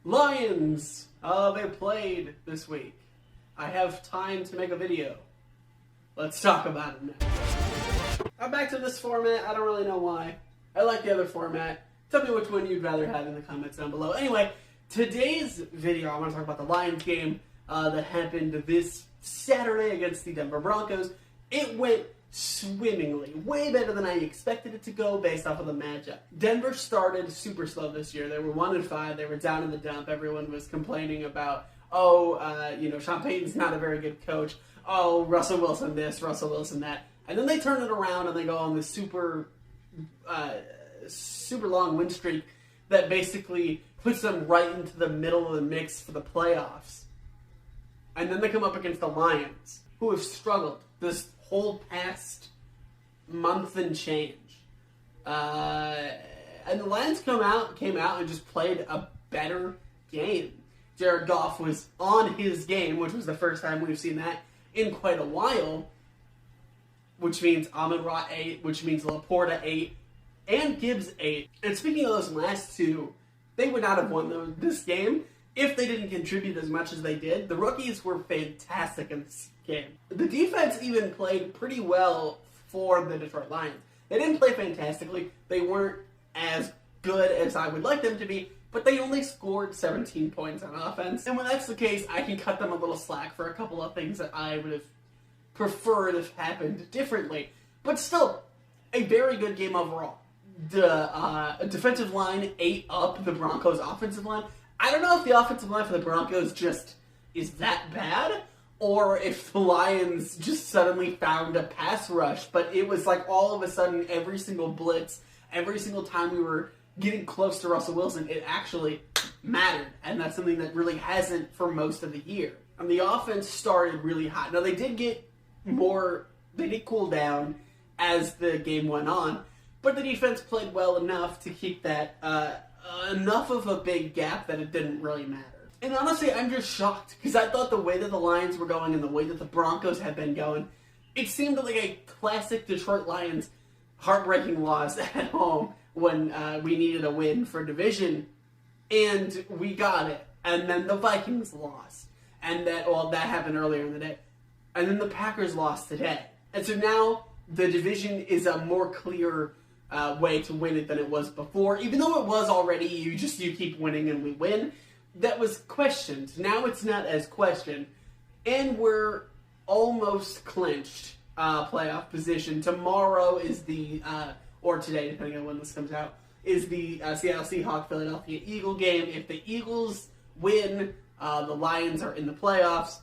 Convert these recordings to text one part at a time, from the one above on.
Lions! They played this week. I have time to make a video. Let's talk about it now. I'm back to this format. I don't really know why. I like the other format. Tell me which one you'd rather have in the comments down below. Anyway, today's video, I want to talk about the Lions game that happened this Saturday against the Denver Broncos. It went swimmingly, way better than I expected it to go based off of the matchup. Denver started super slow this year. They were 1-5. They were down in the dump. Everyone was complaining about, Sean Payton's not a very good coach. Oh, Russell Wilson this, Russell Wilson that. And then they turn it around and they go on this super long win streak that basically puts them right into the middle of the mix for the playoffs. And then they come up against the Lions, who have struggled this whole past month and change. And the Lions came out and just played a better game. Jared Goff was on his game, which was the first time we've seen that in quite a while, which means Amon-Ra 8, which means Laporta 8, and Gibbs 8. And speaking of those last two, they would not have won this game if they didn't contribute as much as they did. The rookies were fantastic in this game. The defense even played pretty well for the Detroit Lions. They didn't play fantastically. They weren't as good as I would like them to be, but they only scored 17 points on offense. And when that's the case, I can cut them a little slack for a couple of things that I would have preferred if happened differently. But still, a very good game overall. The defensive line ate up the Broncos' offensive line. I don't know if the offensive line for the Broncos just is that bad, or if the Lions just suddenly found a pass rush, but it was like all of a sudden every single blitz, every single time we were getting close to Russell Wilson, it actually mattered, and that's something that really hasn't for most of the year. And the offense started really hot. Now they did cool down as the game went on, but the defense played well enough to keep that enough of a big gap that it didn't really matter. And honestly, I'm just shocked, because I thought the way that the Lions were going and the way that the Broncos had been going, it seemed like a classic Detroit Lions heartbreaking loss at home when we needed a win for division, and we got it. And then the Vikings lost, and that happened earlier in the day. And then the Packers lost today. And so now the division is a more clear way to win it than it was before. Even though it was already, you keep winning and we win. That was questioned. Now it's not as questioned. And we're almost clinched playoff position. Tomorrow is or today, depending on when this comes out, is the Seattle Seahawks Philadelphia Eagle game. If the Eagles win, the Lions are in the playoffs.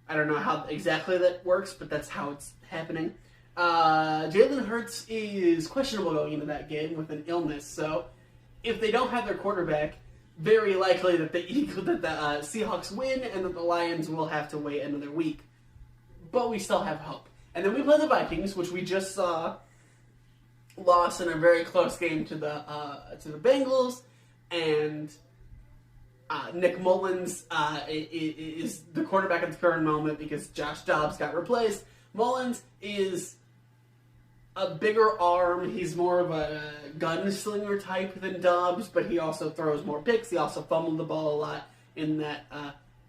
I don't know how exactly that works, but that's how it's happening. Jalen Hurts is questionable going into that game with an illness, so if they don't have their quarterback, very likely that the Seahawks win and that the Lions will have to wait another week. But we still have hope. And then we play the Vikings, which we just saw lost in a very close game to the Bengals, and Nick Mullins is the quarterback at the current moment because Josh Dobbs got replaced. Mullins is a bigger arm. He's more of a gunslinger type than Dobbs, but he also throws more picks. He also fumbled the ball a lot in that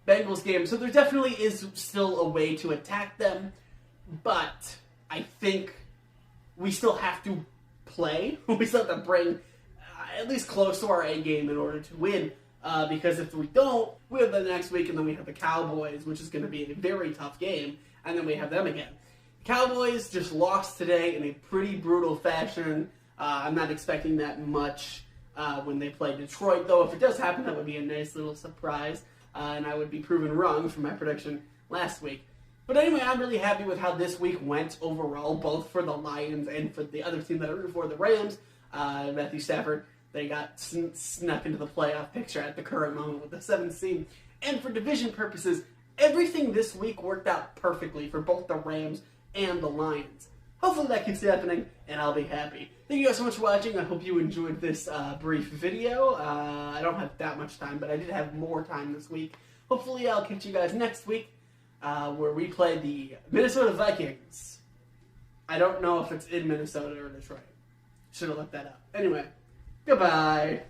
Bengals game. So there definitely is still a way to attack them, but I think we still have to play. We still have to bring at least close to our A game in order to win, because if we don't, we have the next week, and then we have the Cowboys, which is going to be a very tough game, and then we have them again. Cowboys just lost today in a pretty brutal fashion. I'm not expecting that much when they play Detroit, though. If it does happen, that would be a nice little surprise, and I would be proven wrong for my prediction last week. But anyway, I'm really happy with how this week went overall, both for the Lions and for the other team that I root for, the Rams. Matthew Stafford, they got snuck into the playoff picture at the current moment with the 7th seed. And for division purposes, everything this week worked out perfectly for both the Rams and the Lions. Hopefully that keeps happening, and I'll be happy. Thank you guys so much for watching. I hope you enjoyed this brief video. I don't have that much time, but I did have more time this week. Hopefully I'll catch you guys next week, where we play the Minnesota Vikings. I don't know if it's in Minnesota or Detroit. Should have looked that up. Anyway, goodbye.